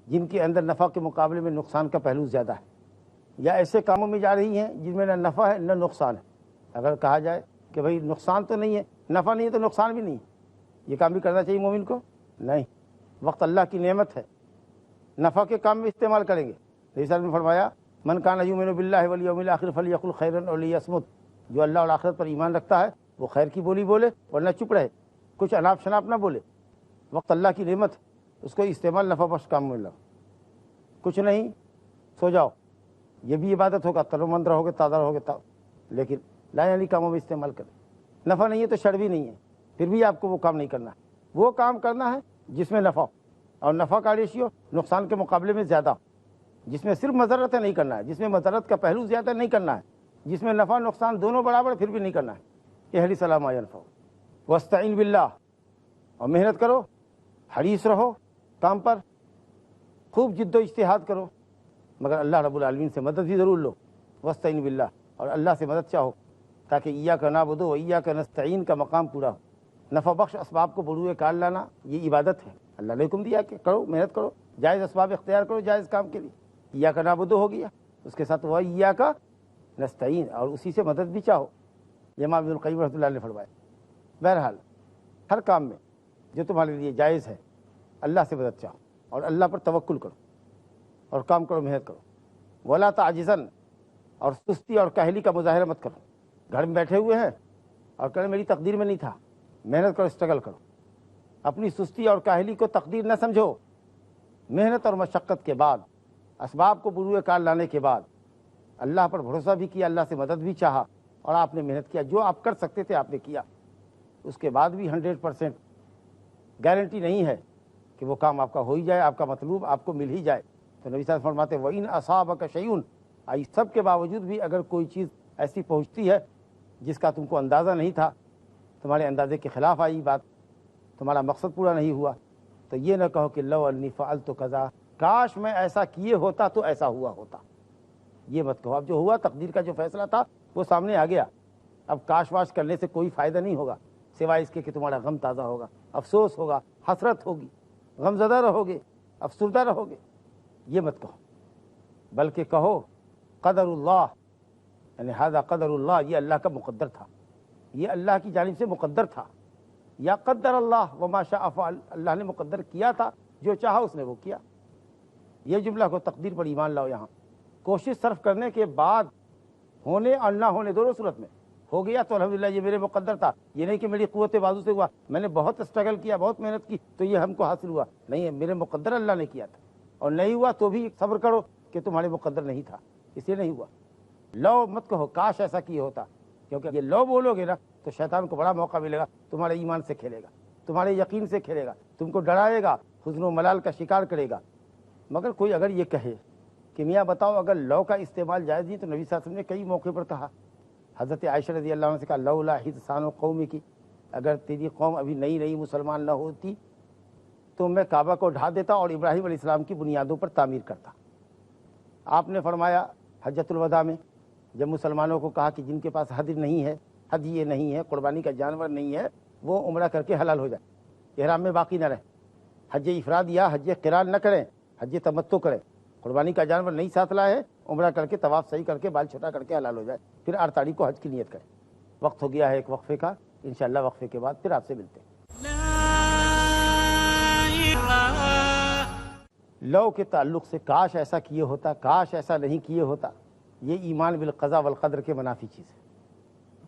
جن کے اندر نفع کے مقابلے میں نقصان کا پہلو زیادہ ہے، یا ایسے کاموں میں جا رہی ہیں جن میں نہ نفع ہے نہ نقصان ہے۔ اگر کہا جائے کہ بھئی نقصان تو نہیں ہے، نفع نہیں ہے تو نقصان بھی نہیں ہے، یہ کام بھی کرنا چاہیے مومن کو؟ نہیں، وقت اللہ کی نعمت ہے، نفع کے کام میں استعمال کریں گے۔ نبی صلی اللہ علیہ وسلم نے فرمایا من کان یؤمن باللہ والیوم الاخر فلیقل خیرا او لیصمت، جو اللہ اور آخرت پر ایمان رکھتا ہے وہ خیر کی بولی بولے ورنہ چپ رہے، کچھ اناپ شناپ نہ بولے۔ وقت اللہ کی نعمت ہے، اس کو استعمال نفع بخش کام میں لگا۔ کچھ نہیں، سو جاؤ، یہ بھی عبادت ہوگا، تر و مند رہوگے، تازہ رہوگے، لیکن لا یعنی کاموں میں استعمال کریں۔ نفع نہیں ہے تو شر بھی نہیں ہے، پھر بھی آپ کو وہ کام نہیں کرنا ہے، وہ کام کرنا ہے جس میں نفع ہو، اور نفع کا ریشیو نقصان کے مقابلے میں زیادہ ہو، جس میں صرف مضرت ہے نہیں کرنا ہے، جس میں مضرت کا پہلو زیادہ نہیں کرنا ہے، جس میں نفع نقصان دونوں برابر پھر بھی نہیں کرنا ہے۔ اہل سلام ینفع واستعین باللہ، اور محنت کرو، حریص رہو کام پر، خوب جد و اجتہاد کرو، مگر اللہ رب العالمین سے مدد بھی ضرور لو۔ واستعین باللہ، اور اللہ سے مدد چاہو تاکہ ایاک نعبد و ایاک نستعین کا مقام پورا ہو۔ نفع بخش اسباب کو بروئے کار لانا یہ عبادت ہے، اللہ نے حکم دیا کہ کرو، محنت کرو، جائز اسباب اختیار کرو جائز کام کے لیے۔ ایاک نعبد ہو گیا، اس کے ساتھ وہ ایاک نستعین، اور اسی سے مدد بھی چاہو، یہ امام ابن القیم رحمۃ اللہ نے فرمایا۔ بہرحال ہر کام میں جو تمہارے لیے جائز ہے اللہ سے مدد چاہو، اور اللہ پر توکل کرو، اور کام کرو، محنت کرو۔ ولا تعجزن، اور سستی اور کاہلی کا مظاہرہ مت کرو، گھر میں بیٹھے ہوئے ہیں اور کہیں میری تقدیر میں نہیں تھا، محنت کرو، اسٹرگل کرو۔ اپنی سستی اور کاہلی کو تقدیر نہ سمجھو، محنت اور مشقت کے بعد، اسباب کو بروئے کار لانے کے بعد اللہ پر بھروسہ بھی کیا، اللہ سے مدد بھی چاہا، اور آپ نے محنت کیا، جو آپ کر سکتے تھے آپ نے کیا، اس کے بعد بھی 100% گارنٹی نہیں ہے کہ وہ کام آپ کا ہو ہی جائے، آپ کا مطلوب آپ کو مل ہی جائے۔ تو نبی صلی اللہ علیہ وسلم فرماتے ہیں وَإِنْ أَصَابَكَ شَيْءٌ، اس سب کے باوجود بھی اگر کوئی چیز ایسی پہنچتی ہے جس کا تم کو اندازہ نہیں تھا، تمہارے اندازے کے خلاف آئی بات، تمہارا مقصد پورا نہیں ہوا، تو یہ نہ کہو کہ لو انی فعلت کذا، کاش میں ایسا کیے ہوتا تو ایسا ہوا ہوتا، یہ مت کہو۔ اب جو ہوا، تقدیر کا جو فیصلہ تھا وہ سامنے آ گیا، اب کاش واش کرنے سے کوئی فائدہ نہیں ہوگا سوائے اس کے کہ تمہارا غم تازہ ہوگا، افسوس ہوگا، حسرت ہوگی، غم زدہ رہو گے، افسردہ رہو گے، یہ مت کہو، بلکہ کہو قدر اللہ، یعنی ھذا قدر اللہ، یہ اللہ کا مقدر تھا، یہ اللہ کی جانب سے مقدر تھا، یا قدر اللہ وما شاء فعل، اللہ نے مقدر کیا تھا، جو چاہا اس نے وہ کیا۔ یہ جملہ کو تقدیر پر ایمان لاؤ۔ یہاں کوشش صرف کرنے کے بعد ہونے اور نہ ہونے دونوں صورت میں ہو گیا تو الحمدللہ یہ میرے مقدر تھا، یہ نہیں کہ میری قوت بازو سے ہوا، میں نے بہت اسٹرگل کیا، بہت محنت کی تو یہ ہم کو حاصل ہوا، نہیں ہے، میرے مقدر اللہ نے کیا تھا، اور نہیں ہوا تو بھی صبر کرو کہ تمہارے مقدر نہیں تھا، اس لیے نہیں ہوا۔ لو مت کہو کاش ایسا کیے ہوتا، کیونکہ یہ لو بولو گے نا تو شیطان کو بڑا موقع ملے گا، تمہارے ایمان سے کھیلے گا، تمہارے یقین سے کھیلے گا، تم کو ڈرائے گا، حزن و ملال کا شکار کرے گا۔ مگر کوئی اگر یہ کہے کہ میاں بتاؤ اگر لو کا استعمال جائز نہیں، تو نبی صلی اللہ علیہ وسلم نے کئی موقع پر کہا، حضرت عائشہ رضی اللہ عنہ سے کہا لولا حدثان قومی کی، اگر تیری قوم ابھی نئی نئی مسلمان نہ ہوتی تو میں کعبہ کو ڈھا دیتا اور ابراہیم علیہ السلام کی بنیادوں پر تعمیر کرتا۔ آپ نے فرمایا حجۃ الوداع میں جب مسلمانوں کو کہا کہ جن کے پاس ہدی نہیں ہے، ہدیے نہیں ہے، قربانی کا جانور نہیں ہے، وہ عمرہ کر کے حلال ہو جائے، احرام میں باقی نہ رہے، حج افراد یا حج قران نہ کریں، حج تمتع کریں، قربانی کا جانور نہیں ساتھ لائے، عمرہ کر کے طواف صحیح کر کے بال چھوٹا کر کے حلال ہو جائے، پھر 8 تاریخ کو حج کی نیت کریں۔ وقت ہو گیا ہے ایک وقفے کا، انشاءاللہ وقفے کے بعد پھر آپ سے ملتے ہیں۔ لو کے تعلق سے کاش ایسا کیے ہوتا، کاش ایسا نہیں کیے ہوتا، یہ ایمان بالقضاء والقدر کے منافی چیز ہے،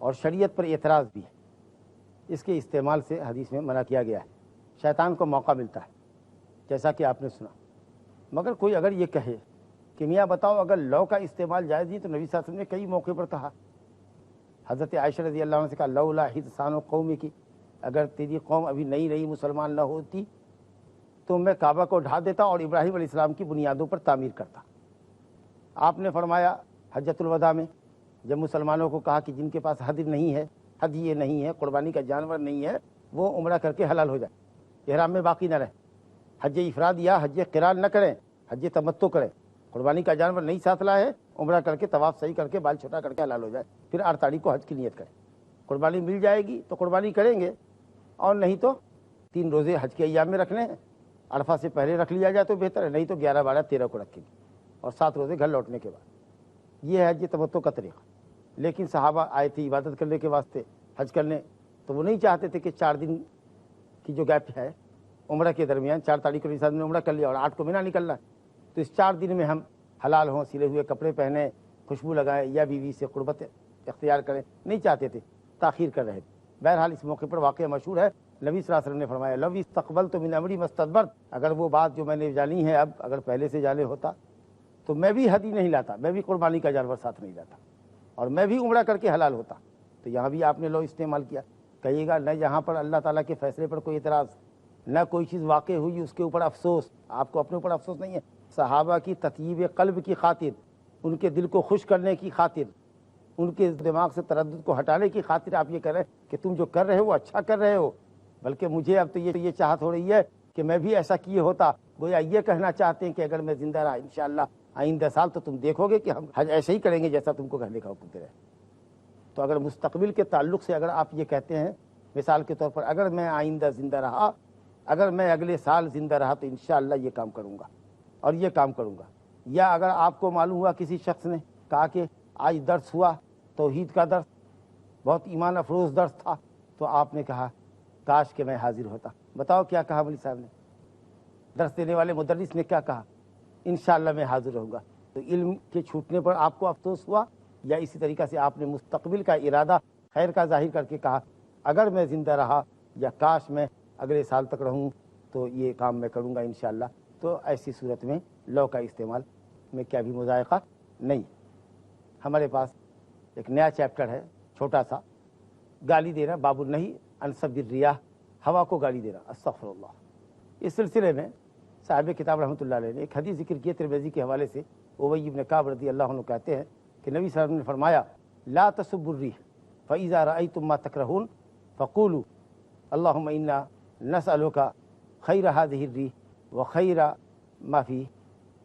اور شریعت پر اعتراض بھی ہے، اس کے استعمال سے حدیث میں منع کیا گیا ہے، شیطان کو موقع ملتا ہے جیسا کہ آپ نے سنا۔ مگر کوئی اگر یہ کہے کہ میاں بتاؤ اگر لو کا استعمال جائز نہیں، تو نبی صلی اللہ علیہ وسلم نے کئی موقع پر کہا، حضرت عائشہ رضی اللہ عنہ سے کہا لولا حدثان قومی کی، اگر تیری قوم ابھی نئی نئی مسلمان نہ ہوتی تو میں کعبہ کو ڈھا دیتا اور ابراہیم علیہ السلام کی بنیادوں پر تعمیر کرتا۔ آپ نے فرمایا حجۃ الوداع میں جب مسلمانوں کو کہا کہ جن کے پاس ہدی نہیں ہے، ہدیے نہیں ہے، قربانی کا جانور نہیں ہے، وہ عمرہ کر کے حلال ہو جائے، احرام میں باقی نہ رہے، حج افراد یا حج قران نہ کریں، حج تمتع کریں، قربانی کا جانور نہیں ساتھ لائے، عمرہ کر کے طواف صحیح کر کے بال چھوٹا کر کے حلال ہو جائے، پھر 8 تاریخ کو حج کی نیت کریں۔ قربانی مل جائے گی تو قربانی کریں گے، اور نہیں تو 3 روزے حج کے ایام میں رکھنے ہیں، عرفہ سے پہلے رکھ لیا جائے تو بہتر ہے، نہیں تو 11 12 13 کو رکھیں گے اور 7 روزے گھر لوٹنے کے بعد۔ یہ ہے حج تمتع کا طریقہ۔ لیکن صحابہ آئے تھے عبادت کرنے کے واسطے، حج کرنے، تو وہ نہیں چاہتے تھے کہ 4 دن کی جو گیپ ہے عمرہ کے درمیان، 4 تاریخ کو انسان نے عمرہ کر لیا اور 8 کو مینا نکلنا ہے، تو اس 4 دن میں ہم حلال ہوں، سلے ہوئے کپڑے پہنیں، خوشبو لگائیں یا بیوی سے قربت اختیار کریں، نہیں چاہتے تھے، تاخیر کر رہے تھے۔ بہرحال اس موقع پر واقعہ مشہور ہے، نبی صلی اللہ علیہ وسلم نے فرمایا لو استقبلت من امری ما استدبرت، اگر وہ بات جو میں نے جانی ہے اب اگر پہلے سے جانے ہوتا تو میں بھی ہدی نہیں لاتا، میں بھی قربانی کا جانور ساتھ نہیں لاتا، اور میں بھی عمرہ کر کے حلال ہوتا۔ تو یہاں بھی آپ نے لو استعمال کیا۔ کہیے گا نہ یہاں پر اللہ تعالیٰ کے فیصلے پر کوئی اعتراض، نہ کوئی چیز واقع ہوئی اس کے اوپر افسوس، آپ کو اپنے اوپر افسوس نہیں ہے۔ صحابہ کی تطیب قلب کی خاطر، ان کے دل کو خوش کرنے کی خاطر، ان کے دماغ سے تردد کو ہٹانے کی خاطر آپ یہ کہہ رہے ہیں کہ تم جو کر رہے ہو وہ اچھا کر رہے ہو، بلکہ مجھے اب تو یہ چاہت ہو رہی ہے کہ میں بھی ایسا کیے ہوتا۔ گویا یہ کہنا چاہتے ہیں کہ اگر میں زندہ رہا انشاءاللہ آئندہ سال تو تم دیکھو گے کہ ہم حج ایسے ہی کریں گے جیسا تم کو کرنے کا حکم دے رہے ہیں۔ تو اگر مستقبل کے تعلق سے اگر آپ یہ کہتے ہیں، مثال کے طور پر اگر میں آئندہ زندہ رہا، اگر میں اگلے سال زندہ رہا تو انشاءاللہ یہ کام کروں گا اور یہ کام کروں گا، یا اگر آپ کو معلوم ہوا کسی شخص نے کہا کہ آج درس ہوا توحید کا درس، بہت ایمان افروز درس تھا، تو آپ نے کہا کاش کہ میں حاضر ہوتا۔ بتاؤ کیا کہا مولوی صاحب نے، درس دینے والے مدرس نے کیا کہا؟ انشاءاللہ میں حاضر رہوں گا۔ تو علم کے چھوٹنے پر آپ کو افسوس ہوا، یا اسی طریقہ سے آپ نے مستقبل کا ارادہ خیر کا ظاہر کر کے کہا اگر میں زندہ رہا یا کاش میں اگلے سال تک رہوں تو یہ کام میں کروں گا انشاءاللہ۔ تو ایسی صورت میں لو کا استعمال میں کیا بھی مذائقہ نہیں۔ ہمارے پاس ایک نیا چیپٹر ہے چھوٹا سا، گالی دینا، باب النہی عن سب الریاح، ہوا کو گالی دینا، استغفر اللہ۔ اس سلسلے میں صاحب کتاب رحمۃ اللہ علیہ نے ایک حدیث ذکر کی ترمذی کے حوالے سے۔ ابی بن کعب رضی اللہ عنہ کہتے ہیں کہ نبی صلی اللہ علیہ وسلم نے فرمایا لا تسبوا الریح فاذا رايتم ما تكرهون فقولوا اللهم انا نسالك خير هذه الريح وخير ما فيه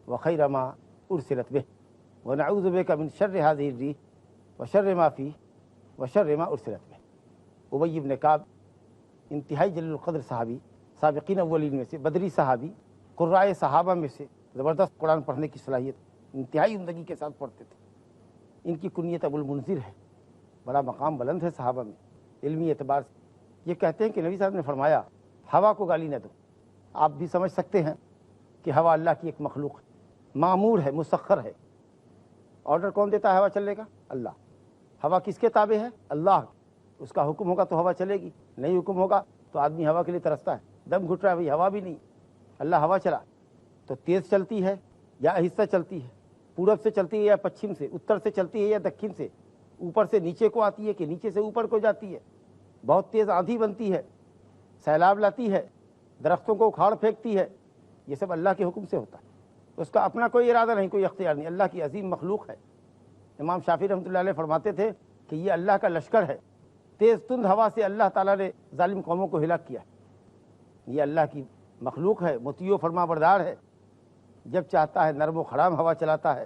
وخير ما ارسلت به ونعوذ بك من شر هذه الريح وشر ما فيه وشر ما ارسلت به۔ ابی بن کعب انتہائی جلیل القدر صحابی، سابقین اولین میں سے، بدری صحابی، قرائے صحابہ میں سے، زبردست قرآن پڑھنے کی صلاحیت، انتہائی عمدگی کے ساتھ پڑھتے تھے۔ ان کی کنیت ابو المنذر ہے، بڑا مقام بلند ہے صحابہ میں علمی اعتبار سے۔ یہ کہتے ہیں کہ نبی صاحب نے فرمایا ہوا کو گالی نہ دو۔ آپ بھی سمجھ سکتے ہیں کہ ہوا اللہ کی ایک مخلوق ہے، معمور ہے، مسخر ہے۔ آرڈر کون دیتا ہے ہوا چلنے کا؟ اللہ۔ ہوا کس کے تابع ہے؟ اللہ۔ اس کا حکم ہوگا تو ہوا چلے گی، نہیں حکم ہوگا تو آدمی ہوا کے لیے ترستا ہے، دم گھٹ رہا ہے، بھائی ہوا بھی نہیں، اللہ ہوا چلا تو تیز چلتی ہے یا آہستہ چلتی ہے، پورب سے چلتی ہے یا پچھم سے، اتر سے چلتی ہے یا دکن سے، اوپر سے نیچے کو آتی ہے کہ نیچے سے اوپر کو جاتی ہے، بہت تیز آندھی بنتی ہے، سیلاب لاتی ہے، درختوں کو اکھاڑ پھینکتی ہے، یہ سب اللہ کے حکم سے ہوتا ہے۔ اس کا اپنا کوئی ارادہ نہیں، کوئی اختیار نہیں، اللہ کی عظیم مخلوق ہے۔ امام شافعی رحمۃ اللہ علیہ فرماتے تھے کہ یہ اللہ کا لشکر ہے، تیز تند ہوا سے اللہ تعالیٰ نے ظالم قوموں کو ہلاک کیا۔ یہ اللہ کی مخلوق ہے، مطیع و فرما بردار ہے، جب چاہتا ہے نرم و خرام ہوا چلاتا ہے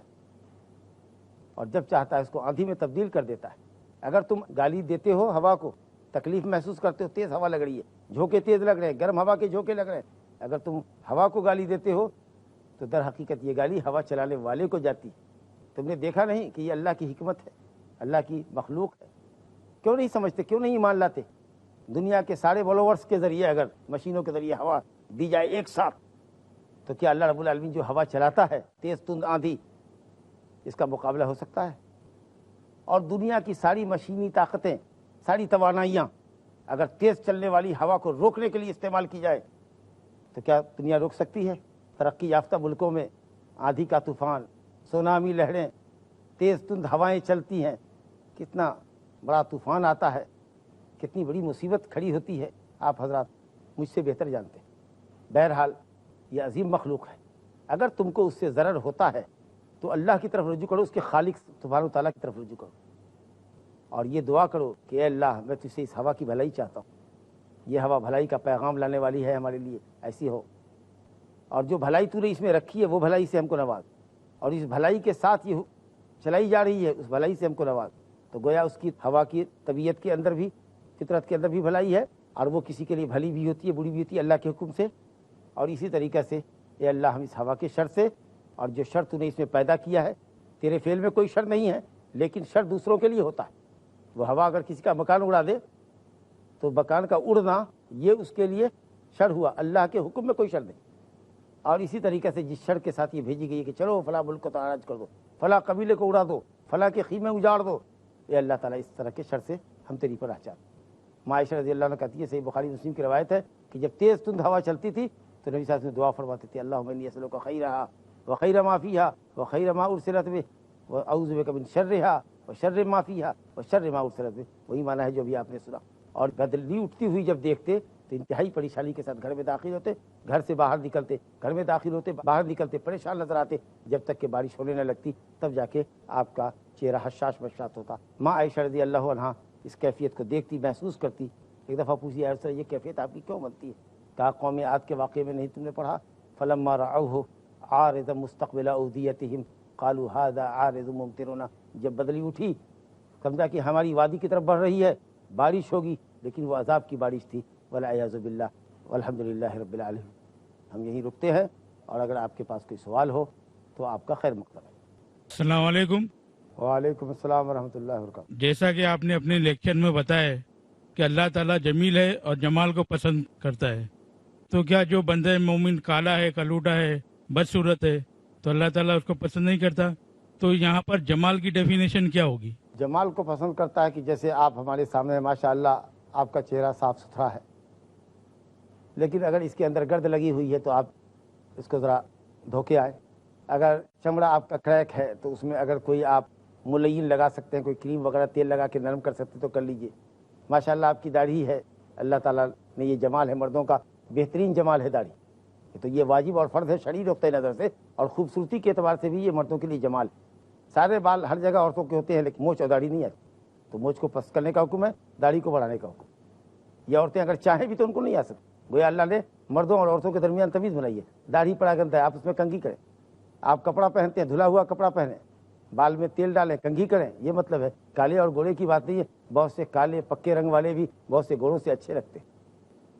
اور جب چاہتا ہے اس کو آندھی میں تبدیل کر دیتا ہے۔ اگر تم گالی دیتے ہو ہوا کو، تکلیف محسوس کرتے ہو، تیز ہوا لگ رہی ہے، جھونکے تیز لگ رہے ہیں، گرم ہوا کے جھونکے لگ رہے ہیں، اگر تم ہوا کو گالی دیتے ہو تو در حقیقت یہ گالی ہوا چلانے والے کو جاتی ہے۔ تم نے دیکھا نہیں کہ یہ اللہ کی حکمت ہے، اللہ کی مخلوق ہے؟ کیوں نہیں سمجھتے، کیوں نہیں ایمان لاتے؟ دنیا کے سارے فالوورس کے ذریعے اگر مشینوں کے ذریعے ہوا دی جائے ایک ساتھ تو کیا اللہ رب العالمین جو ہوا چلاتا ہے تیز تند آندھی، اس کا مقابلہ ہو سکتا ہے؟ اور دنیا کی ساری مشینی طاقتیں، ساری توانائیاں اگر تیز چلنے والی ہوا کو روکنے کے لیے استعمال کی جائے تو کیا دنیا روک سکتی ہے؟ ترقی یافتہ ملکوں میں آندھی کا طوفان، سونامی لہریں، تیز تند ہوائیں چلتی ہیں، کتنا بڑا طوفان آتا ہے، کتنی بڑی مصیبت کھڑی ہوتی ہے، آپ حضرات مجھ سے بہتر جانتے ہیں۔ بہرحال یہ عظیم مخلوق ہے، اگر تم کو اس سے ضرر ہوتا ہے تو اللہ کی طرف رجوع کرو، اس کے خالق سبحانہ وتعالیٰ کی طرف رجوع کرو اور یہ دعا کرو کہ اے اللہ میں تجھ سے اس ہوا کی بھلائی چاہتا ہوں، یہ ہوا بھلائی کا پیغام لانے والی ہے ہمارے لیے، ایسی ہو، اور جو بھلائی تو نے اس میں رکھی ہے وہ بھلائی سے ہم کو نواز، اور اس بھلائی کے ساتھ یہ چلائی جا رہی ہے اس بھلائی سے ہم کو نواز۔ تو گویا اس کی ہوا کی طبیعت کے اندر بھی، فطرت کے اندر بھی بھلائی ہے، اور وہ کسی کے لیے بھلی بھی ہوتی ہے، بری بھی ہوتی ہے اللہ کے حکم سے، اور اسی طریقے سے اے اللہ ہم اس ہوا کے شر سے، اور جو شر تو نے اس میں پیدا کیا ہے، تیرے فعل میں کوئی شر نہیں ہے لیکن شر دوسروں کے لیے ہوتا ہے. وہ ہوا اگر کسی کا مکان اڑا دے تو مکان کا اڑنا یہ اس کے لیے شر ہوا، اللہ کے حکم میں کوئی شر نہیں. اور اسی طریقے سے جس شر کے ساتھ یہ بھیجی گئی ہے کہ چلو فلاں ملک کو تاراج کر دو، فلاں قبیلے کو اڑا دو، فلاں کے خیمے اجاڑ دو، اے اللہ تعالیٰ اس طرح کے شر سے ہم تیری پناہ چاہتے ہیں. عائشہ رضی اللہ عنہ کہتی ہے، صحیح بخاری مسلم کی روایت ہے کہ جب تیز تند ہوا چلتی تھی تو نبی صلی اللہ علیہ وسلم دعا فرماتے تھے، اللہم انی اسألک خیرہا وخیر ما فیہا وخیر ما ارسلت بہ واعوذ بک من شرہا وشر ما فیہا وشر ما ارسلت بہ. وہی معنی ہے جو بھی آپ نے سنا. اور بدلی اٹھتی ہوئی جب دیکھتے تو انتہائی پریشانی کے ساتھ گھر میں داخل ہوتے، گھر سے باہر نکلتے، گھر میں داخل ہوتے، باہر نکلتے، پریشان نظر آتے، جب تک کہ بارش ہونے نہ لگتی تب جا کے آپ کا چہرہ حشاش بشاش ہوتا. ماں عائشہ رضی اللہ عنہا اس کیفیت کو دیکھتی، محسوس کرتی. ایک دفعہ پوچھی، یا رسول اللہ یہ کیفیت آپ کی کیوں بنتی ہے؟ کہا قوم عاد کے واقعے میں نہیں تم نے پڑھا، فلما رعوہ عارضا مستقبل اودیتہم قالوا ھذا عارض ممطرنا. جب بدلی اٹھی سمجھا کہ ہماری وادی کی طرف بڑھ رہی ہے، بارش ہوگی، لیکن وہ عذاب کی بارش تھی. والعیاذ باللہ والحمدللہ رب العالمین. ہم یہیں رکتے ہیں، اور اگر آپ کے پاس کوئی سوال ہو تو آپ کا خیر مقدم ہے. السلام علیکم. وعلیکم السلام ورحمۃ اللہ وبرکاتہ. جیسا کہ آپ نے اپنے لیکچر میں بتایا کہ اللہ تعالیٰ جمیل ہے اور جمال کو پسند کرتا ہے، تو کیا جو بندہ مومن کالا ہے، کلوٹا ہے، بدصورت ہے، تو اللہ تعالیٰ اس کو پسند نہیں کرتا؟ تو یہاں پر جمال کی ڈیفینیشن کیا ہوگی؟ جمال کو پسند کرتا ہے کہ جیسے آپ ہمارے سامنے ہیں، ماشاء اللہ آپ کا چہرہ صاف ستھرا ہے، لیکن اگر اس کے اندر گرد لگی ہوئی ہے تو آپ اس کو ذرا دھو کے آئیں. اگر چمڑا آپ کا کریک ہے تو اس میں اگر کوئی آپ ملین لگا سکتے ہیں، کوئی کریم وغیرہ تیل لگا کے نرم کر سکتے تو کر لیجئے. ماشاء اللہ آپ کی داڑھی ہے، اللہ تعالیٰ نے یہ جمال ہے، مردوں کا بہترین جمال ہے داڑھی، تو یہ واجب اور فرض ہے شرعی نقطۂ نظر سے، اور خوبصورتی کے اعتبار سے بھی یہ مردوں کے لیے جمال ہے. سارے بال ہر جگہ عورتوں کے ہوتے ہیں لیکن مونچھ اور داڑھی نہیں آتی، تو مونچھ کو پس کرنے کا حکم ہے، داڑھی کو بڑھانے کا حکم. یہ عورتیں اگر چاہیں بھی تو ان کو نہیں آ سکتی. گویا اللہ نے مردوں اور عورتوں کے درمیان تمیز بنائی ہے. داڑھی پڑا گندہ ہے، آپ اس میں کنگھی کریں. آپ کپڑا پہنتے ہیں، دھلا ہوا کپڑا پہنیں، بال میں تیل ڈالیں، کنگھی کریں. یہ مطلب ہے کالے اور گورے کی بات نہیں ہے، بہت سے کالے پکے رنگ والے بھی بہت سے گوروں سے اچھے لگتے ہیں.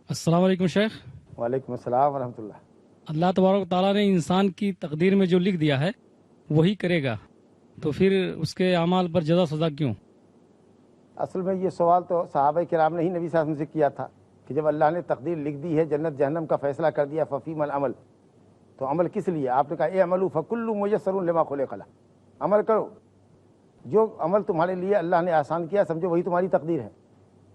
السلام علیکم شیخ. وعلیکم السلام ورحمۃ اللہ. اللہ تبارک و تعالیٰ نے انسان کی تقدیر میں جو لکھ دیا ہے وہی کرے گا، تو پھر اس کے اعمال پر جزا سزا کیوں؟ اصل میں یہ سوال تو صحابہ کرام نے ہی نبی صلی اللہ علیہ وسلم سے کیا تھا کہ جب اللہ نے تقدیر لکھ دی ہے، جنت جہنم کا فیصلہ کر دیا، ففیم العمل، تو عمل کس لیے؟ آپ نے کہا اے عملو فکل میسر لما خلق له، عمل کرو، جو عمل تمہارے لیے اللہ نے آسان کیا سمجھو وہی تمہاری تقدیر ہے.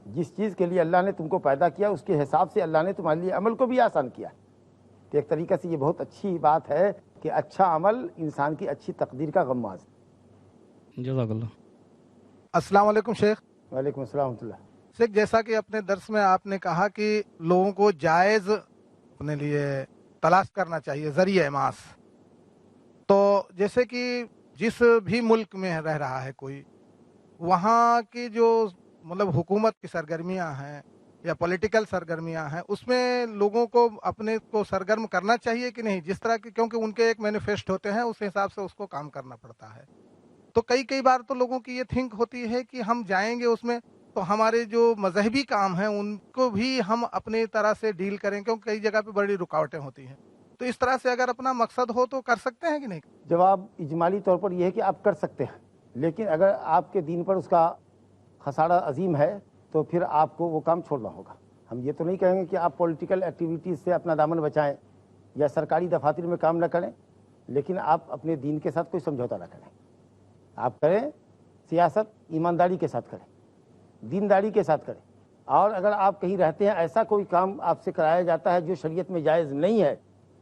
جس چیز کے لیے اللہ نے تم کو پیدا کیا اس کے حساب سے اللہ نے تمہارے لیے عمل کو بھی آسان کیا. تو ایک طریقے سے یہ بہت اچھی بات ہے کہ اچھا عمل انسان کی اچھی تقدیر کا غماز ہے. جزاک اللہ. السلام علیکم شیخ. وعلیکم السلام ورحمۃ اللہ. شیخ جیسا کہ اپنے درس میں آپ نے کہا کہ لوگوں کو جائز اپنے لیے تلاش کرنا چاہیے ذریعہ معاش، تو جیسے کہ جس بھی ملک میں رہ رہا ہے کوئی، وہاں کی جو مطلب حکومت کی سرگرمیاں ہیں یا پولیٹیکل سرگرمیاں ہیں، اس میں لوگوں کو اپنے کو سرگرم کرنا چاہیے کہ نہیں؟ جس طرح کی، کیونکہ ان کے ایک مینیفیسٹ ہوتے ہیں، اس حساب سے اس کو کام کرنا پڑتا ہے. تو کئی بار تو لوگوں کی یہ تھنک ہوتی ہے کہ ہم جائیں گے اس میں تو ہمارے جو مذہبی کام ہیں ان کو بھی ہم اپنے طرح سے ڈیل کریں، کیونکہ کئی جگہ پہ بڑی رکاوٹیں ہوتی ہیں. تو اس طرح سے اگر اپنا مقصد ہو تو کر سکتے ہیں کہ نہیں؟ جواب اجمالی طور پر یہ ہے کہ آپ کر سکتے ہیں، لیکن اگر آپ کے دین پر اس کا خسارہ عظیم ہے تو پھر آپ کو وہ کام چھوڑنا ہوگا. ہم یہ تو نہیں کہیں گے کہ آپ پولیٹیکل ایکٹیویٹیز سے اپنا دامن بچائیں یا سرکاری دفاتر میں کام نہ کریں، لیکن آپ اپنے دین کے ساتھ کوئی سمجھوتا نہ کریں. آپ کریں سیاست ایمانداری کے ساتھ کریں، دینداری کے ساتھ کریں. اور اگر آپ کہیں رہتے ہیں ایسا کوئی کام آپ سے کرایا جاتا ہے جو شریعت میں جائز نہیں ہے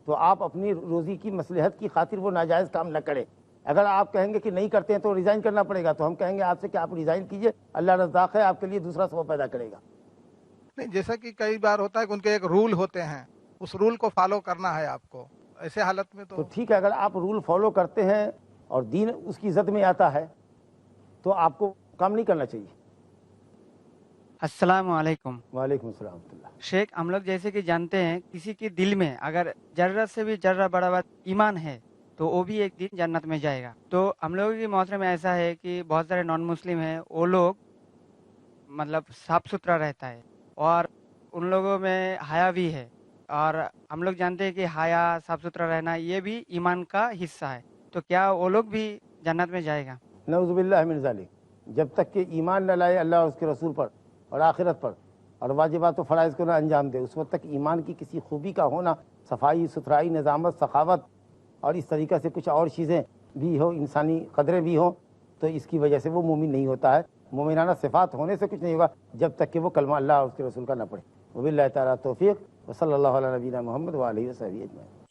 تو آپ اپنی روزی کی مصلحت کی خاطر وہ ناجائز کام نہ کریں. اگر آپ کہیں گے کہ نہیں کرتے ہیں تو ریزائن کرنا پڑے گا، تو ہم کہیں گے آپ سے کہ آپ ریزائن کیجئے، اللہ رزاق ہے، آپ کے لیے دوسرا سبب پیدا کرے گا. نہیں، جیسا کہ کئی بار ہوتا ہے کہ ان کے ایک رول ہوتے ہیں، اس رول کو فالو کرنا ہے آپ کو، ایسے حالت میں تو ٹھیک ہے. اگر آپ رول فالو کرتے ہیں اور دین اس کی زد میں آتا ہے تو آپ کو کام نہیں کرنا چاہیے. السلام علیکم. وعلیکم السلام ورحمۃ اللہ. شیخ، ہم لوگ جیسے کہ جانتے ہیں کسی کے دل میں اگر ذرہ سے بھی ذرہ بڑا بات ایمان ہے تو وہ بھی ایک دن جنت میں جائے گا. تو ہم لوگوں کی معاشرے میں ایسا ہے کہ بہت سارے نان مسلم ہیں، وہ لوگ مطلب صاف ستھرا رہتا ہے اور ان لوگوں میں حیا بھی ہے، اور ہم لوگ جانتے ہیں کہ حیا صاف ستھرا رہنا یہ بھی ایمان کا حصہ ہے، تو کیا وہ لوگ بھی جنت میں جائے گا؟ نعوذ باللہ من ذالک، جب تک کہ ایمان نہ لائے اللہ اور اس کے رسول پر اور آخرت پر اور واجبات و فرائض کو نہ انجام دے، اس وقت تک ایمان کی کسی خوبی کا ہونا، صفائی ستھرائی، نظامت، سخاوت اور اس طریقہ سے کچھ اور چیزیں بھی ہو، انسانی قدریں بھی ہوں، تو اس کی وجہ سے وہ مومن نہیں ہوتا ہے۔ مومنانہ صفات ہونے سے کچھ نہیں ہوگا جب تک کہ وہ کلمہ اللہ اور اس کے رسول کا نہ پڑھے۔ وباللہ تعالیٰ توفیق، وصلی اللہ علیہ نبینا محمد وآلہ وصحبہ اجمعین۔